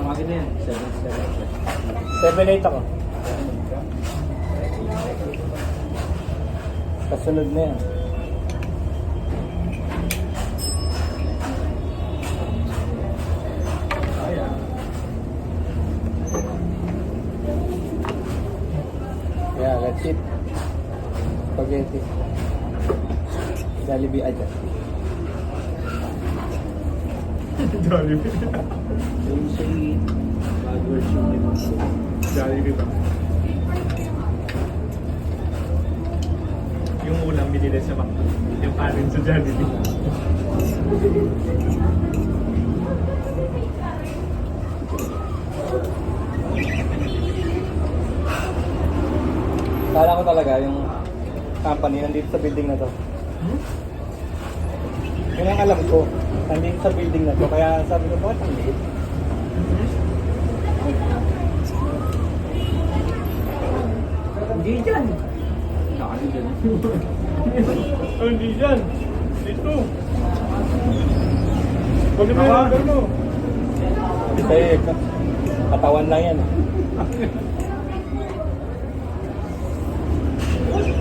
Tawagin na yan. 7-8 ako. Kasunod na yan. Yeah, that's it. Spaghetti. Jollibee aja. Jollibee. Yung sweet, bad version nito. Jollibee ba? Yung ulam binili sa McDo. Yung kanin sa Jollibee. Kala ko talaga yung company nandito sa building na to. Yun ang alam ko. Nandito sa building na to. Kaya sabi ko, bakit ang liit? Hindi dyan. Nakali dyan. Oh, hindi dyan. Dito. Pag may number mo. Kasi katawan lang yan.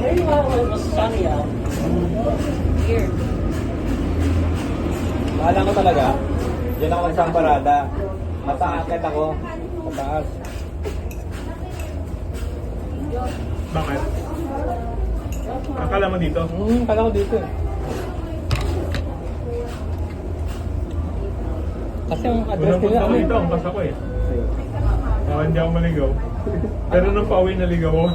Very well, it was sunny out. Here. Kala ko talaga, dyan ako isang parada. Mataakit ako. Mataas. Bakit? Akala mo dito? Kala ko dito eh. Kasi ang address Unang nila punta ko dito, ang pas ako eh. Hindi ako maligaw. Pero nung pauwi naligaw ako.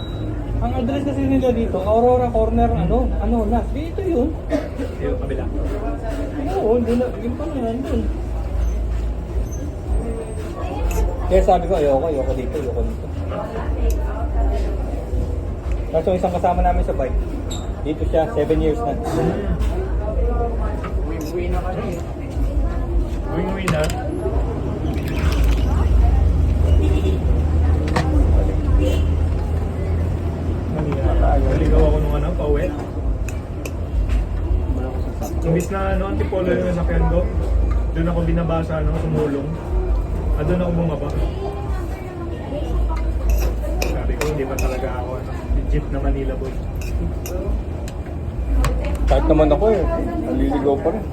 Ang address kasi nila dito, Aurora Corner, ano na. Dito yun. Yung kabila. Oo, yun pa na yan dun. Kaya sabi ko, ayoko dito. Kaso isang kasama namin sa bike, dito siya, 7 years na. Uwi na kami. Uwi na. Naligaw ako nung pauwi. Imbis na antipolo yung nasakyan ko, doon ako binabasa, tumulong. Doon ako bumaba. Sabi ko, hindi pa talaga ako legit na Manila boy. Kahit naman ako eh, naliligaw pa rin.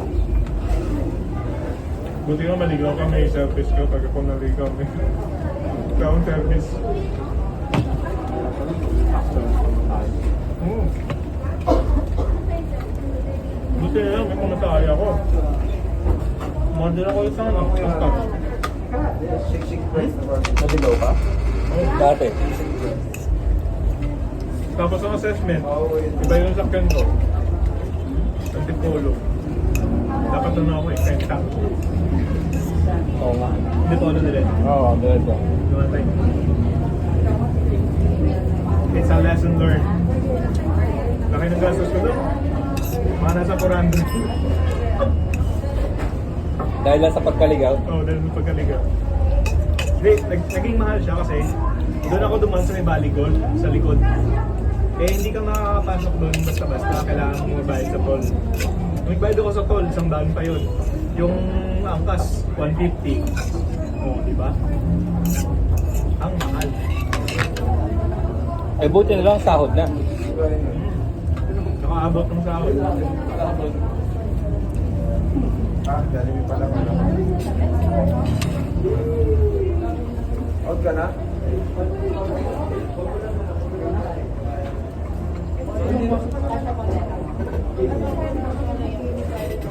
Buti nga maligaw ka, may service ka pag ako naligaw. Down service. Buti na lang, may pumatay ako. Model ako isang stop. Naligaw ka? Dati. Tapos ang assessment, iba yung sakyan ko. Antipolo. Dapat na ako kenta. Oo nga. Hindi polo nila. Oo, diretso. Lumatay. It's a lesson learned. Laki ng gastos ko doon. Mga nasa 400. Dahil lang sa pagkaligaw. Oo, dahil sa pagkaligaw. Hindi, naging mahal siya kasi doon ako dumaan sa may Valley Gold, sa likod. Eh, hindi ka makakapasok doon basta-basta. Kailangan mo mabayad sa toll. Nagbayad ako sa toll, $100 pa yun. Yung angkas, 150. Oo, di ba? Ang mahal. Eh, buti na lang sahod na. Nakaabot ng sahod. Jollibee pala ko naman. Out ka na?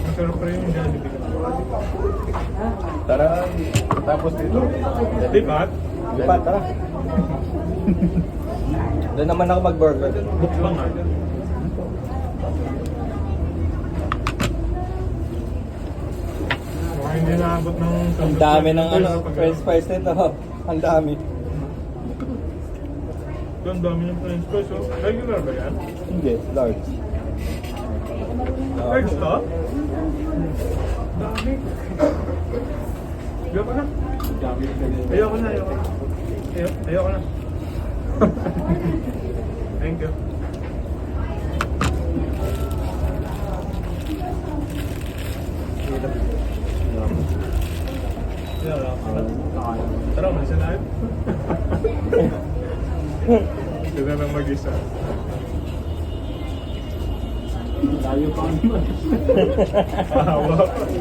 Masarap pa rin yung Jollibee. Tara, tapos dito. Lipat? Lipat, tara. Doon naman ako mag-burger. Bukbang ah. Baka hindi naabot ng... Ang dami ng french fries nito. Ang dami. Ang dami ng french fries oh. Regular ba yan? Hindi, large. Large to? Dami. Ayoko na. Ayoko na. Ayoko na. Thank you. Tara, malisa na yun. Ito na lang mag-isa. Layo pa naman. Ahawa pa.